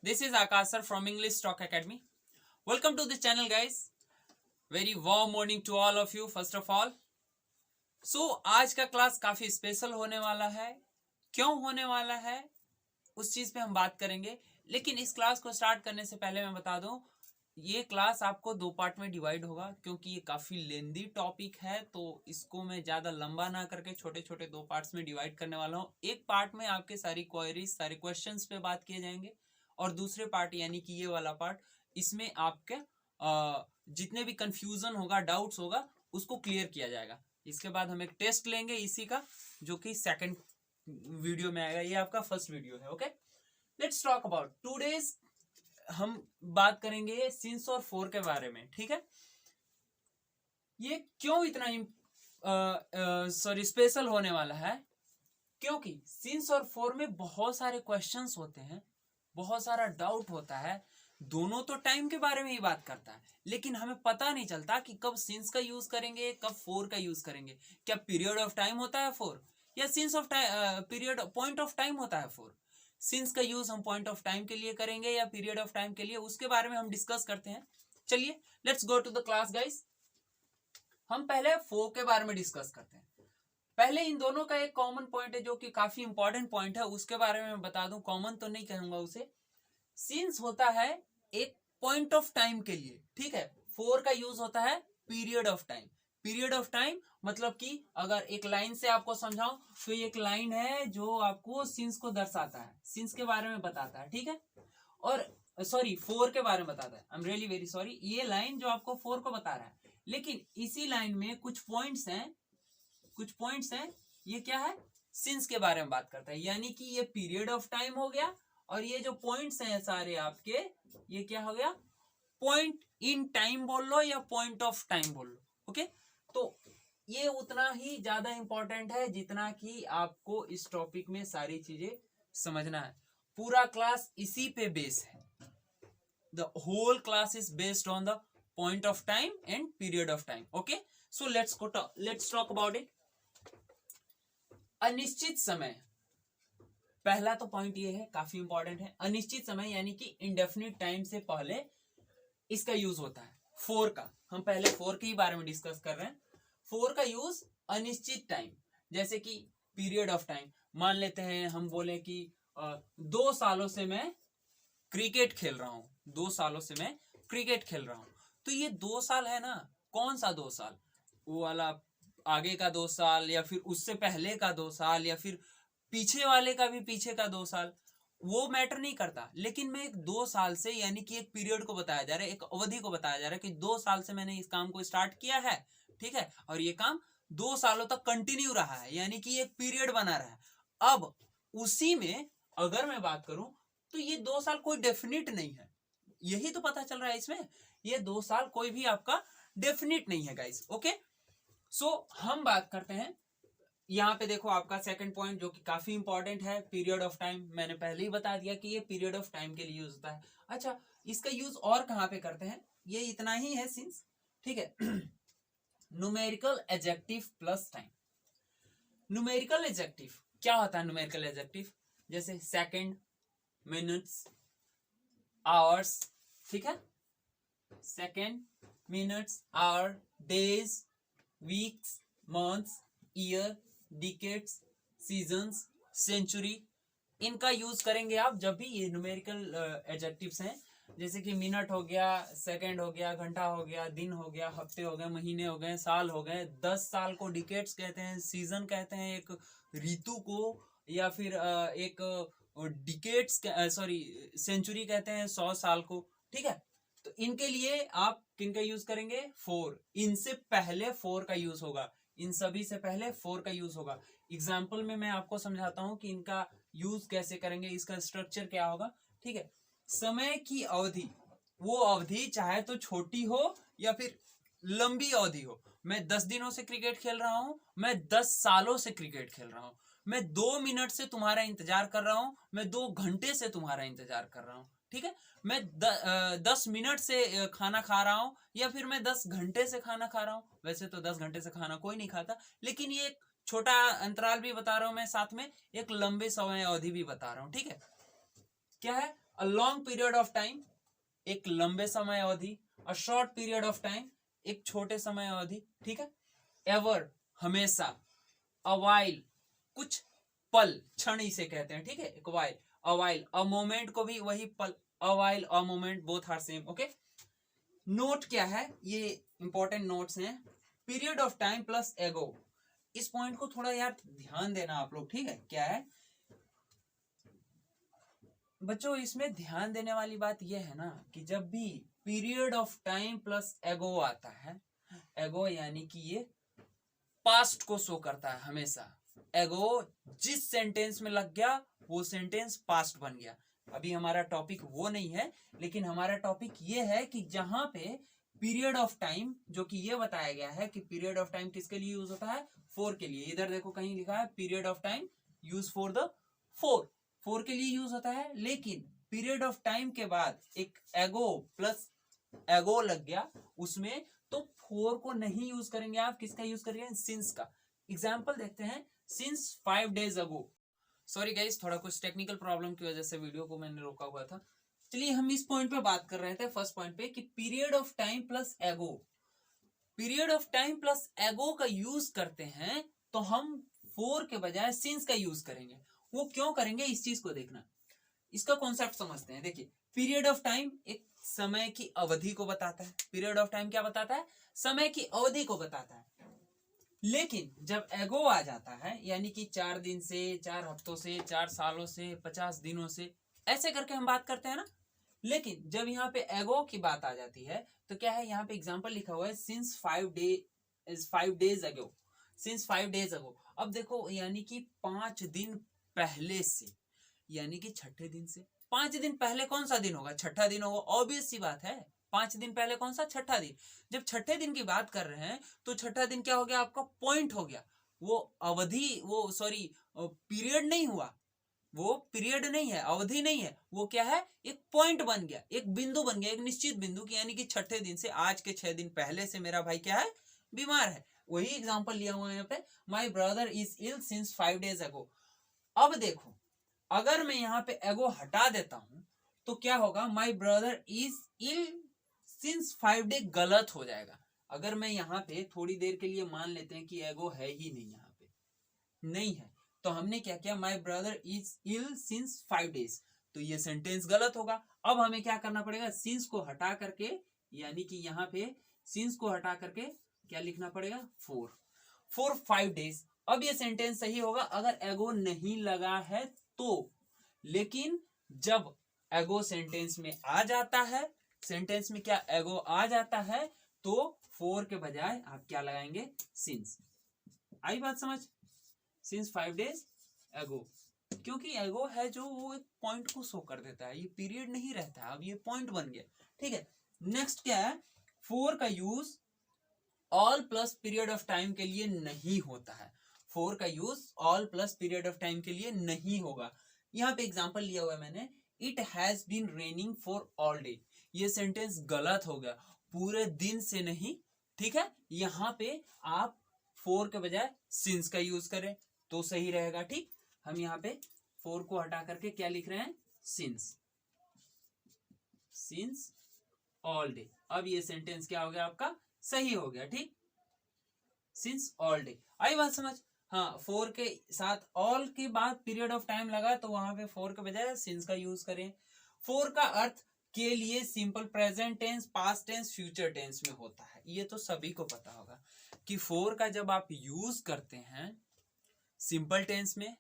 This is Akash sir from English Stock Academy. Welcome to this channel, guys. Very warm morning to all of you. First of all, आज का class काफी special होने वाला है. क्यों होने वाला है उस चीज पे हम बात करेंगे. लेकिन इस क्लास को स्टार्ट करने से पहले मैं बता दूं, ये क्लास आपको दो पार्ट में डिवाइड होगा क्योंकि ये काफी लेंदी टॉपिक है. तो इसको मैं ज्यादा लंबा ना करके छोटे छोटे दो पार्ट्स में डिवाइड करने वाला हूँ. एक पार्ट में आपके सारी क्वेरीज, सारे क्वेश्चंस पे बात किए जाएंगे और दूसरे पार्ट यानी कि ये वाला पार्ट, इसमें आपके जितने भी कंफ्यूजन होगा, डाउट्स होगा, उसको क्लियर किया जाएगा. इसके बाद हम एक टेस्ट लेंगे इसी का, जो कि सेकंड वीडियो में आएगा. ये आपका फर्स्ट वीडियो है. Okay, let's talk about today's. हम बात करेंगे सिंस और फोर के बारे में. ठीक है, ये क्यों इतना स्पेशल होने वाला है? क्योंकि सिंस और फोर में बहुत सारे क्वेश्चंस होते हैं, बहुत सारा डाउट होता है. दोनों तो टाइम के बारे में ही बात करता है, लेकिन हमें पता नहीं चलता कि कब सिंस का यूज करेंगे, कब फोर का यूज करेंगे. क्या पीरियड ऑफ टाइम होता है फोर, या since of period point of time होता है फोर? सिंस का यूज हम पॉइंट ऑफ टाइम के लिए करेंगे या पीरियड ऑफ टाइम के लिए, उसके बारे में हम डिस्कस करते हैं. चलिए, let's go to the class guys. हम पहले फोर के बारे में डिस्कस करते हैं. पहले इन दोनों का एक कॉमन पॉइंट है जो कि काफी इंपॉर्टेंट पॉइंट है, उसके बारे में मैं बता दूं. कॉमन तो नहीं कहूंगा उसे. सिंस होता है एक पॉइंट ऑफ टाइम के लिए, ठीक है. फोर का यूज होता है period of time. Period of time मतलब कि अगर एक लाइन से आपको समझाऊं तो ये एक लाइन है जो आपको सिंस को दर्शाता है, सिंस के बारे में बताता है. ठीक है, और सॉरी, फोर के बारे में बताता है. I am really very sorry. ये लाइन जो आपको फोर को बता रहा है, लेकिन इसी लाइन में कुछ पॉइंट्स हैं, कुछ पॉइंट्स हैं. ये क्या है? सिंस के बारे में बात करता है. यानी कि ये पीरियड ऑफ टाइम हो गया, और ये जो पॉइंट्स हैं सारे आपके, ये क्या हो गया? पॉइंट इन टाइम बोल लो या पॉइंट ऑफ टाइम बोल लो. ओके, तो ये उतना ही ज्यादा इंपॉर्टेंट है जितना कि आपको इस टॉपिक में सारी चीजें समझना है. पूरा क्लास इसी पे बेस है. The whole class is based on the point of time and period of time. Okay, so let's talk about it. अनिश्चित समय, पहला तो पॉइंट ये है, काफी इंपॉर्टेंट है. अनिश्चित समय यानी कि इंडेफिनिट टाइम से पहले इसका यूज होता है. फोर का, हम पहले फोर के ही बारे में डिस्कस कर रहे हैं. फोर का यूज अनिश्चित टाइम, जैसे कि पीरियड ऑफ टाइम. मान लेते हैं हम बोले कि 2 सालों से मैं क्रिकेट खेल रहा हूं, 2 सालों से मैं क्रिकेट खेल रहा हूं. तो ये 2 साल है ना, कौन सा 2 साल? वो वाला आगे का 2 साल, या फिर उससे पहले का 2 साल, या फिर पीछे वाले का भी पीछे का 2 साल, वो मैटर नहीं करता. लेकिन मैं एक 2 साल से, यानी कि एक पीरियड को बताया जा रहा है, एक अवधि को बताया जा रहा है कि 2 साल से मैंने इस काम को स्टार्ट किया है. ठीक है, और ये काम 2 सालों तक कंटिन्यू रहा है, यानी कि एक पीरियड बना रहा है. अब उसी में अगर मैं बात करूं तो ये 2 साल कोई डेफिनिट नहीं है. यही तो पता चल रहा है इसमें, ये 2 साल कोई भी आपका डेफिनिट नहीं है गाइस. ओके, सो हम बात करते हैं. यहाँ पे देखो आपका सेकंड पॉइंट जो कि काफी इंपॉर्टेंट है, पीरियड ऑफ टाइम. मैंने पहले ही बता दिया कि ये पीरियड ऑफ टाइम के लिए यूज होता है. अच्छा, इसका यूज और कहाँ पे करते हैं? ये इतना ही है सिंस. ठीक है, numerical adjective plus time. Numerical adjective क्या होता है? न्यूमेरिकल एडजेक्टिव जैसे सेकंड, मिनट्स, आवर्स. ठीक है, second, minutes, hour, days, weeks, months, year, decades, seasons, century. इनका यूज करेंगे आप जब भी ये न्यूमेरिकल एडजेक्टिव्स हैं. जैसे कि मिनट हो गया, सेकंड हो गया, घंटा हो गया, दिन हो गया, हफ्ते हो गए, महीने हो गए, साल हो गए. 10 साल को डिकेड्स कहते हैं, सीजन कहते हैं एक ऋतु को, या फिर एक डिकेड्स सॉरी सेंचुरी कहते हैं 100 साल को. ठीक है, तो इनके लिए आप किनका यूज करेंगे? फोर. इनसे पहले फोर का यूज होगा, इन सभी से पहले फोर का यूज होगा. एग्जाम्पल में मैं आपको समझाता हूं कि इनका यूज कैसे करेंगे, इसका स्ट्रक्चर क्या होगा. ठीक है, समय की अवधि, वो अवधि चाहे तो छोटी हो या फिर लंबी अवधि हो. मैं 10 दिनों से क्रिकेट खेल रहा हूं, मैं 10 सालों से क्रिकेट खेल रहा हूं, मैं 2 मिनट से तुम्हारा इंतजार कर रहा हूं, मैं 2 घंटे से तुम्हारा इंतजार कर रहा हूं. ठीक है, मैं 10 मिनट से खाना खा रहा हूं, या फिर मैं 10 घंटे से खाना खा रहा हूं. वैसे तो 10 घंटे से खाना कोई नहीं खाता, लेकिन ये एक छोटा अंतराल भी बता रहा हूं मैं, साथ में एक लंबे समय अवधि भी बता रहा हूं. ठीक है, क्या है? A long period of time एक लंबे समय अवधि, a short period of time एक छोटे समय अवधि, ठीक है। एवर हमेशा, अ वाइल कुछ पल, क्षण इसे कहते हैं, ठीक है। एक while, a while, a moment को भी वही पल, a while a moment both are same, okay. Note क्या है, ये इंपॉर्टेंट नोट्स हैं। Period of time plus ago, इस पॉइंट को थोड़ा यार ध्यान देना आप लोग, ठीक है। क्या है बच्चों, इसमें ध्यान देने वाली बात यह है ना कि जब भी पीरियड ऑफ टाइम प्लस एगो आता है, एगो यानी कि ये पास्ट को शो करता है हमेशा। एगो जिस सेंटेंस में लग गया वो सेंटेंस पास्ट बन गया। अभी हमारा टॉपिक वो नहीं है, लेकिन हमारा टॉपिक ये है कि जहां पे पीरियड ऑफ टाइम, जो कि ये बताया गया है कि पीरियड ऑफ टाइम किसके लिए यूज होता है, फोर के लिए। इधर देखो कहीं लिखा है period of time use for the four, four के लिए यूज होता है। लेकिन पीरियड ऑफ टाइम के बाद एक एगो प्लस एगो लग गया उसमें, तो फोर को नहीं यूज करेंगे आप, किसका यूज करेंगे, सिंस का। एग्जाम्पल देखते हैं, सिंस 5 days अगो। सॉरी गाइस, थोड़ा कुछ टेक्निकल प्रॉब्लम की वजह से वीडियो को मैंने रोका हुआ था। चलिए हम इस पॉइंट पे बात कर रहे थे, फर्स्ट पॉइंट पे, कि पीरियड ऑफ टाइम प्लस एगो, पीरियड ऑफ टाइम प्लस एगो का यूज करते हैं तो हम फोर के बजाय सिंस का यूज करेंगे। वो क्यों करेंगे, इस चीज को देखना, इसका कॉन्सेप्ट समझते हैं। देखिए, पीरियड ऑफ टाइम एक समय की अवधि को बताता है। पीरियड ऑफ टाइम क्या बताता है, समय की अवधि को बताता है। लेकिन जब एगो आ जाता है, यानी कि 4 दिन से, 4 हफ्तों से, 4 सालों से, 50 दिनों से, ऐसे करके हम बात करते हैं ना। लेकिन जब यहाँ पे एगो की बात आ जाती है तो क्या है, यहाँ पे एग्जाम्पल लिखा हुआ है सिंस 5 days अगो, सिंस 5 days अगो। अब देखो, यानी कि 5 दिन पहले से, यानी कि छठे दिन से। 5 दिन पहले कौन सा दिन होगा, छठा दिन होगा, ऑब्वियस सी बात है। 5 दिन पहले कौन सा, छठा दिन। जब छठे दिन की बात कर रहे हैं तो छठा दिन क्या हो गया, आपका पॉइंट हो गया। वो अवधि, वो सॉरी पीरियड नहीं हुआ, वो पीरियड नहीं है, अवधि नहीं है, वो क्या है, एक पॉइंट बन गया, एक बिंदु बन गया, एक निश्चित बिंदु की। यानी कि छठे दिन से, आज के 6 दिन पहले से मेरा भाई क्या है, बीमार है। वही एग्जाम्पल लिया हुआ है यहाँ पे, my brother is ill since 5 days ago. अब देखो, अगर मैं यहाँ पे एगो हटा देता हूं तो क्या होगा, my brother is ill since 5 days गलत हो जाएगा। अगर मैं यहाँ पे थोड़ी देर के लिए मान लेते हैं कि एगो है ही नहीं, यहाँ पे नहीं है, तो हमने क्या किया, my brother is ill since 5 days, तो ये सेंटेंस गलत होगा। अब हमें क्या करना पड़ेगा, सिंस को हटा करके, यानी कि यहाँ पे सिंस को हटा करके क्या लिखना पड़ेगा, 4 5 days। अब ये सेंटेंस सही होगा अगर एगो नहीं लगा है तो। लेकिन जब एगो सेंटेंस में आ जाता है, सेंटेंस में क्या एगो आ जाता है, तो 4 के बजाय आप क्या लगाएंगे, सिंस। आई बात समझ, सिंस 5 days एगो, क्योंकि एगो है जो वो एक पॉइंट को शो कर देता है, ये पीरियड नहीं रहता है, अब ये पॉइंट बन गया, ठीक है। नेक्स्ट क्या है, 4 का use all plus period of time के लिए नहीं होता है। 4 का use all plus period of time के लिए नहीं होगा। यहाँ पे एग्जांपल लिया हुआ है मैंने, it has been raining for all day. ये सेंटेंस गलत हो गया, पूरे दिन से नहीं, ठीक है। यहाँ पे आप 4 के बजाय सिंस का यूज करें तो सही रहेगा, ठीक। हम यहाँ पे 4 को हटा करके क्या लिख रहे हैं, सिंस, सिंस ऑल डे। अब ये सेंटेंस क्या हो गया आपका, सही हो गया, ठीक, सिंस ऑल डे। आई बात समझ। हाँ, 4 के साथ ऑल के बाद पीरियड ऑफ टाइम लगा तो वहां पे 4 के बजाय सिंस का यूज करें। 4 का अर्थ के लिए simple present tense, past tense, future tense में होता है। ये तो सभी को पता होगा कि 4 का जब आप यूज करते हैं सिंपल टेंस में,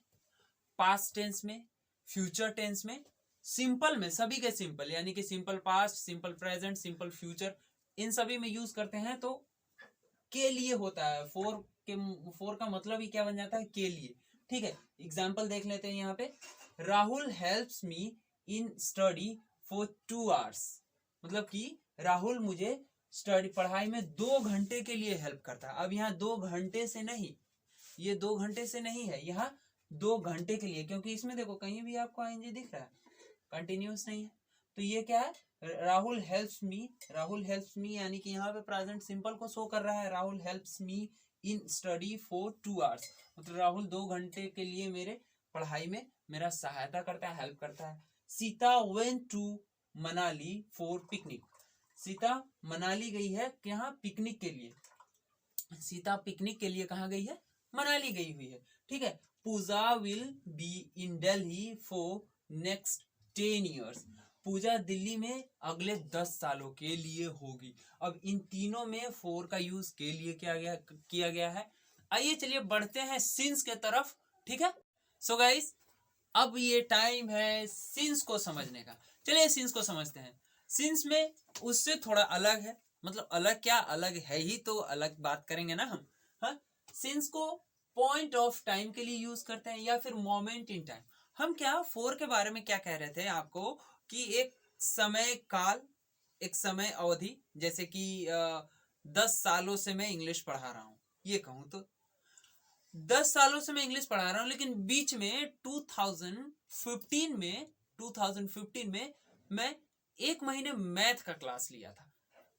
पास्ट टेंस में, फ्यूचर टेंस में, सिंपल में, सभी के सिंपल, यानी कि simple past, simple present, simple future, इन सभी में यूज करते हैं तो के लिए होता है। 4 का मतलब ही क्या बन जाता है, के लिए, ठीक है। एग्जाम्पल देख लेते हैं यहाँ पे, Rahul helps me in study for 2 hours। मतलब कि राहुल मुझे स्टडी, पढ़ाई में 2 घंटे के लिए हेल्प करता है। अब यहाँ 2 घंटे से नहीं, ये 2 घंटे से नहीं है, यहाँ 2 घंटे के लिए, क्योंकि इसमें देखो कहीं भी आपको आईएनजी दिख रहा है, कंटिन्यूस नहीं है। तो ये क्या है, Rahul helps me, Rahul helps me यानी कि यहाँ पे प्रेजेंट सिंपल को शो कर रहा है। Rahul helps me in study for 2 hours, मतलब राहुल 2 घंटे के लिए मेरे पढ़ाई में मेरा सहायता करता है, हेल्प करता है। Sita went to Manali for picnic. Sita Manali गई है यहाँ पिकनिक के लिए। सीता पिकनिक के लिए कहाँ गई है? मनाली गई हुई है, ठीक है। Puja will be in Delhi for next 10 years। Puja Delhi में अगले 10 सालों के लिए होगी। अब इन तीनों में फोर का यूज के लिए किया गया है। आइए चलिए बढ़ते हैं सिंस के तरफ, ठीक है। सो गाइस, अब ये टाइम है सिंस को समझने का। चलिए सिंस को समझते हैं। सिंस में उससे थोड़ा अलग है, मतलब अलग क्या, अलग है ही तो अलग बात करेंगे ना हम। हाँ, सिंस को पॉइंट ऑफ टाइम के लिए यूज करते हैं या फिर मोमेंट इन टाइम। हम क्या फोर के बारे में क्या कह रहे थे आपको कि एक समय काल, एक समय अवधि, जैसे कि 10 सालों से मैं इंग्लिश पढ़ा रहा हूं, ये कहूं तो 10 सालों से मैं इंग्लिश पढ़ा रहा हूं, लेकिन बीच में 2015 में मैं एक महीने मैथ का क्लास लिया था।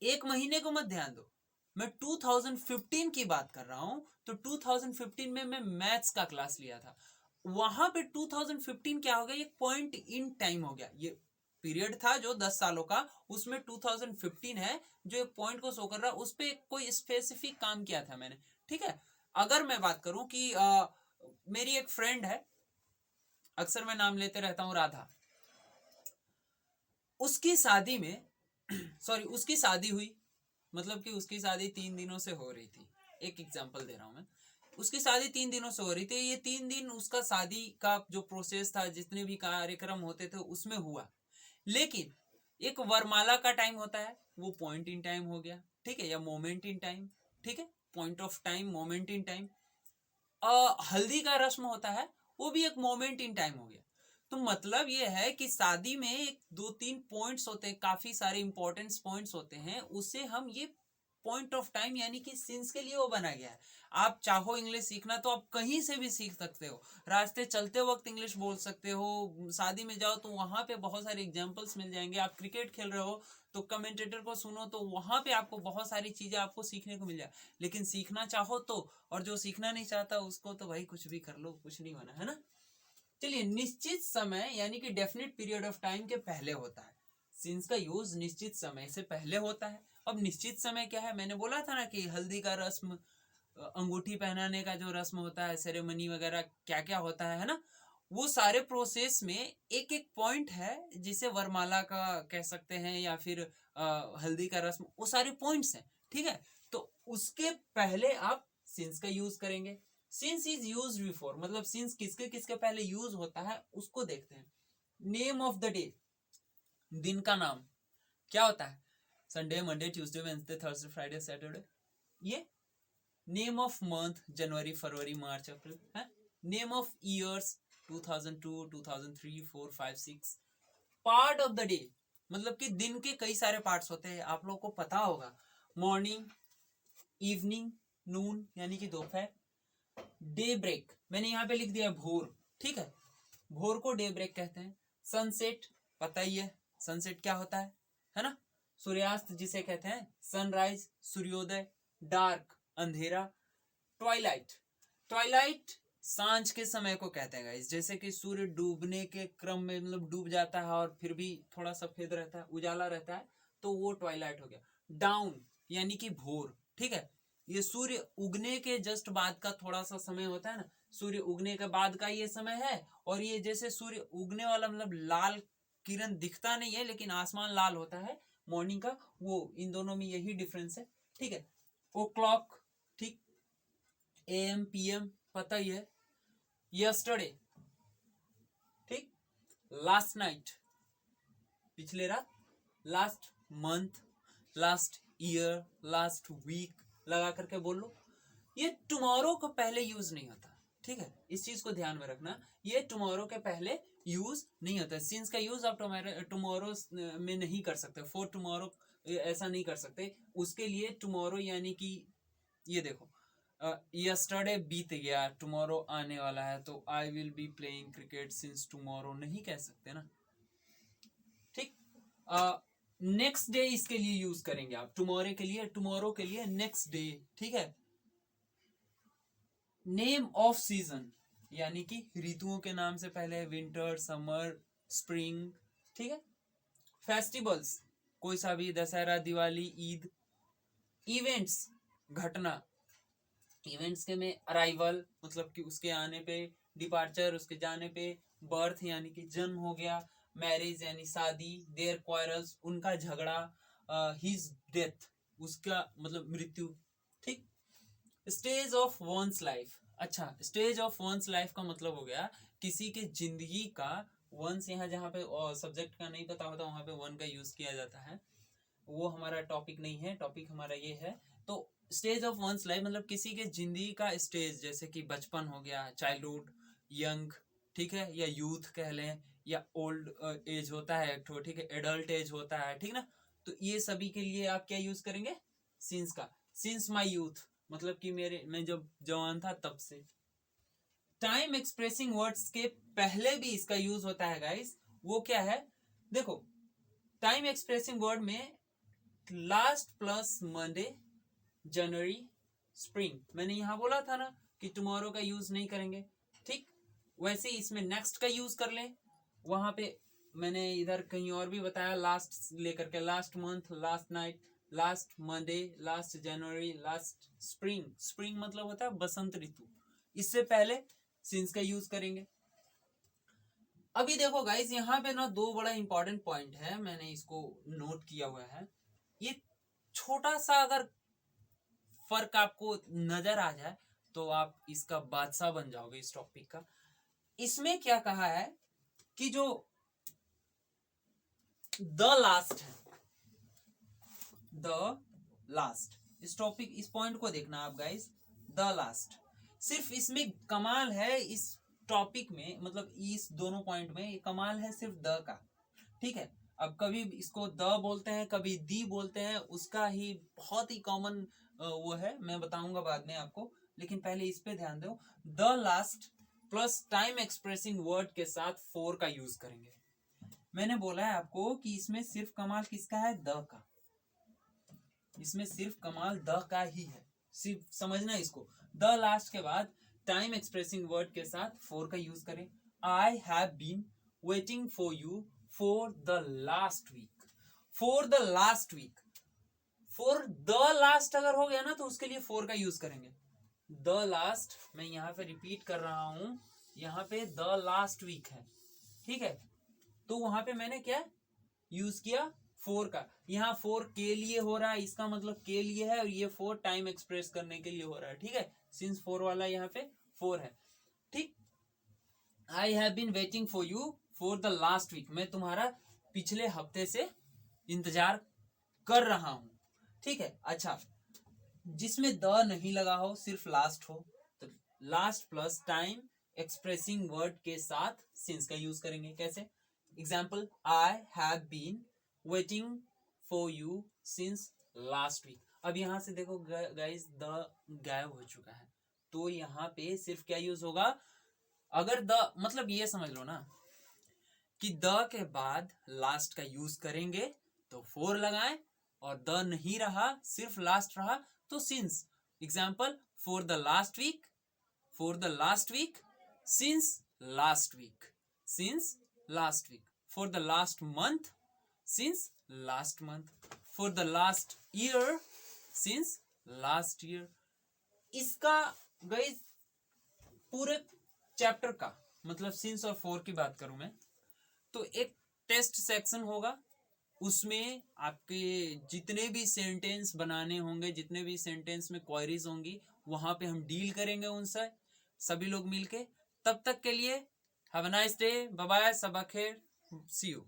एक महीने को मत ध्यान दो, मैं 2015 की बात कर रहा हूं। तो 2015 में मैं मैथ्स का क्लास लिया था। वहां पे 2015 क्या हो गया, एक पॉइंट इन टाइम हो गया। ये पीरियड था जो 10 सालों का, उसमें 2015 है जो एक पॉइंट को शो कर रहा है, उस पर कोई स्पेसिफिक काम किया था मैंने, ठीक है। अगर मैं बात करूं कि मेरी एक फ्रेंड है, अक्सर मैं नाम लेते रहता हूं, राधा। उसकी शादी में सॉरी उसकी शादी हुई, मतलब कि उसकी शादी 3 दिनों से हो रही थी। एक एग्जांपल दे रहा हूं मैं। उसकी शादी 3 दिनों से हो रही थी। ये 3 दिन उसका शादी का जो प्रोसेस था, जितने भी कार्यक्रम होते थे उसमें हुआ। लेकिन एक वरमाला का टाइम होता है, वो पॉइंट इन टाइम हो गया, ठीक है, या मोमेंट इन टाइम, ठीक है। Point of time, moment in time. हल्दी का रस्म होता है, वो भी एक मोमेंट इन टाइम हो गया। तो मतलब ये है कि शादी में एक 2-3 पॉइंट्स होते हैं, काफी सारे इंपॉर्टेंट पॉइंट्स होते हैं, उसे हम ये पॉइंट ऑफ टाइम यानी कि सिंस के लिए वो बना गया है। आप चाहो इंग्लिश सीखना तो आप कहीं से भी सीख सकते हो, रास्ते चलते वक्त इंग्लिश बोल सकते हो, शादी में जाओ तो वहां पे बहुत सारे एग्जांपल्स मिल जाएंगे। आप क्रिकेट खेल रहे हो तो कमेंटेटर को सुनो तो वहां पे आपको बहुत सारी चीजें आपको सीखने को मिल जाए। लेकिन सीखना चाहो तो, और जो सीखना नहीं चाहता उसको तो भाई कुछ भी कर लो, कुछ नहीं होना है ना। चलिए, निश्चित समय यानी कि डेफिनेट पीरियड ऑफ टाइम के पहले होता है। सिंस का यूज निश्चित समय से पहले होता है। अब निश्चित समय क्या है, मैंने बोला था ना कि हल्दी का रस्म, अंगूठी पहनाने का जो रस्म होता है, सेरेमनी वगैरह क्या क्या होता है ना, वो सारे प्रोसेस में एक एक पॉइंट है जिसे वरमाला का कह सकते हैं या फिर हल्दी का रस्म, वो सारे पॉइंट्स हैं, ठीक है। तो उसके पहले आप सिंस का यूज करेंगे। सिंस इज यूज बिफोर, मतलब सिंस किसके किसके पहले यूज होता है उसको देखते हैं। नेम ऑफ द डे, दिन का नाम क्या होता है? Sunday, Monday, Tuesday, Wednesday, Thursday, Friday, Saturday. ये नेम ऑफ मंथ, जनवरी, फरवरी, मार्च, अप्रैल है। Name of years, 2002, 2003, 4, 5, 6। Part of the day, मतलब कि दिन के कई सारे पार्ट्स होते हैं, आप लोगों को पता होगा। मॉर्निंग, इवनिंग, नून यानी कि दोपहर, डे ब्रेक मैंने यहाँ पे लिख दिया भोर, ठीक है, भोर को डे ब्रेक कहते हैं। सनसेट, पता ही है सनसेट क्या होता है ना। सूर्यास्त जिसे कहते हैं सनराइज, सूर्योदय। डार्क, अंधेरा। ट्वाइलाइट, ट्वाइलाइट सांझ के समय को कहते हैं गाइस, जैसे कि सूर्य डूबने के क्रम में, मतलब डूब जाता है और फिर भी थोड़ा सफेद रहता है, उजाला रहता है, तो वो ट्वाइलाइट हो गया। डाउन यानी कि भोर, ठीक है, ये सूर्य उगने के जस्ट बाद का थोड़ा सा समय होता है ना, सूर्य उगने के बाद का ये समय है। और ये जैसे सूर्य उगने वाला, मतलब लाल किरण दिखता नहीं है लेकिन आसमान लाल होता है मॉर्निंग का, वो इन दोनों में यही डिफरेंस है, ठीक है। ओ क्लॉक, ठीक, एम पीएम पता ही है। यस्टरडे, ठीक, लास्ट नाइट पिछले रात, last month, last year, last week लगा करके बोल लो। ये टुमारो को पहले यूज नहीं होता, ठीक है, इस चीज को ध्यान में रखना। ये टुमारो के पहले यूज नहीं होता। सिंस का यूज आप टुमारो में नहीं कर सकते, फॉर टुमारो ऐसा नहीं कर सकते। उसके लिए टुमारो यानी कि ये देखो, यस्टरडे बीत गया, टुमारो आने वाला है, तो I will be playing cricket since tomorrow नहीं कह सकते ना, ठीक। नेक्स्ट डे इसके लिए यूज करेंगे आप, टुमारो के लिए नेक्स्ट डे, ठीक है। नेम ऑफ सीजन यानी कि ऋतुओं के नाम से पहले विंटर, समर, स्प्रिंग, ठीक है। फेस्टिवल्स, कोई सा भी, दशहरा, दिवाली, ईद। इवेंट्स, घटना, इवेंट्स के में अराइवल मतलब कि उसके आने पे, डिपार्चर उसके जाने पे, बर्थ यानी कि जन्म हो गया, मैरिज यानी शादी, देयर क्वारल्स उनका झगड़ा, हिज डेथ उसका मतलब मृत्यु, ठीक। स्टेज ऑफ वंस लाइफ, अच्छा स्टेज ऑफ वंस लाइफ का मतलब हो गया किसी के जिंदगी का, वंस यहाँ जहाँ पे सब्जेक्ट का नहीं पता होता वहां पे वन का यूज किया जाता है, वो हमारा टॉपिक नहीं है, टॉपिक हमारा ये है। तो स्टेज ऑफ वंस लाइफ मतलब किसी के जिंदगी का स्टेज, जैसे कि बचपन हो गया, चाइल्डहुड, यंग, ठीक है, या यूथ कह लें, या ओल्ड एज होता है एक ठो, ठीक है, एडल्ट एज होता है, ठीक ना। तो ये सभी के लिए आप क्या यूज करेंगे, सिंस का। सिंस माई यूथ मतलब कि मैं जब जवान था तब से। टाइम एक्सप्रेसिंग वर्ड्स के पहले भी इसका यूज होता है गाइस, वो क्या है, देखो टाइम एक्सप्रेसिंग वर्ड में लास्ट प्लस मंडे, जनवरी, स्प्रिंग, मैंने यहां बोला था ना कि टुमारो का यूज नहीं करेंगे, ठीक। वैसे इसमें नेक्स्ट का यूज कर लें, वहां पे मैंने इधर कहीं और भी बताया, लास्ट लेकर के, last month, last night, last Monday, last January, last spring, spring मतलब होता है बसंत ऋतु, इससे पहले सिंस का यूज करेंगे। अभी देखो गाइस यहाँ पे ना दो बड़ा इंपॉर्टेंट पॉइंट है, मैंने इसको नोट किया हुआ है। ये छोटा सा अगर फर्क आपको नजर आ जाए तो आप इसका बादशाह बन जाओगे इस टॉपिक का। इसमें क्या कहा है कि जो द लास्ट है, द लास्ट, इस टॉपिक, इस पॉइंट को देखना आप गाइस, द लास्ट, सिर्फ इसमें कमाल है इस टॉपिक में, मतलब इस दोनों पॉइंट में कमाल है सिर्फ द का, ठीक है। अब कभी इसको द बोलते हैं, कभी दी बोलते हैं, उसका ही बहुत ही कॉमन वो है, मैं बताऊंगा बाद में आपको, लेकिन पहले इस पे ध्यान दो। The last plus time expressing word के साथ फोर का यूज करेंगे। मैंने बोला है आपको कि इसमें सिर्फ कमाल किसका है, द का, इसमें सिर्फ कमाल द का ही है, सिर्फ समझना इसको। द लास्ट के बाद टाइम एक्सप्रेसिंग वर्ड के साथ फोर का यूज करें। I have been waiting for you for the last week, for the last week, for the last अगर हो गया ना तो उसके लिए फोर का यूज करेंगे। द लास्ट, मैं यहां पे रिपीट कर रहा हूं, यहां पे द लास्ट वीक है, ठीक है, तो वहां पे मैंने क्या यूज किया, फोर का। यहाँ फोर के लिए हो रहा है, इसका मतलब के लिए है, और ये फोर टाइम एक्सप्रेस करने के लिए हो रहा है, ठीक है, सिंस फोर वाला यहाँ पे फोर है, ठीक। I have been waiting for you for the last week, मैं तुम्हारा पिछले हफ्ते से इंतजार कर रहा हूं, ठीक है। अच्छा, जिसमें द नहीं लगा हो, सिर्फ लास्ट हो, तो last plus time expressing word के साथ सिंस का यूज करेंगे। कैसे, example, I have been waiting for you since last week. अब यहां से देखो गाइस, द गायब हो चुका है, तो यहाँ पे सिर्फ क्या यूज होगा, अगर द मतलब ये समझ लो ना कि द के बाद लास्ट का यूज करेंगे तो फोर लगाएं, और द नहीं रहा सिर्फ लास्ट रहा तो since. Example, for the last week, for the last week, since last week, since last week, for the last month, since last month, for the last year, since last year. इसका guys पूरे chapter का मतलब since और four की बात करूं मैं तो एक टेस्ट सेक्शन होगा, उसमें आपके जितने भी सेंटेंस बनाने होंगे, जितने भी सेंटेंस में क्वेरीज होंगी, वहां पे हम डील करेंगे उनसे सभी लोग मिलके। तब तक के लिए have a nice day, bye bye, Saba Khair, see you.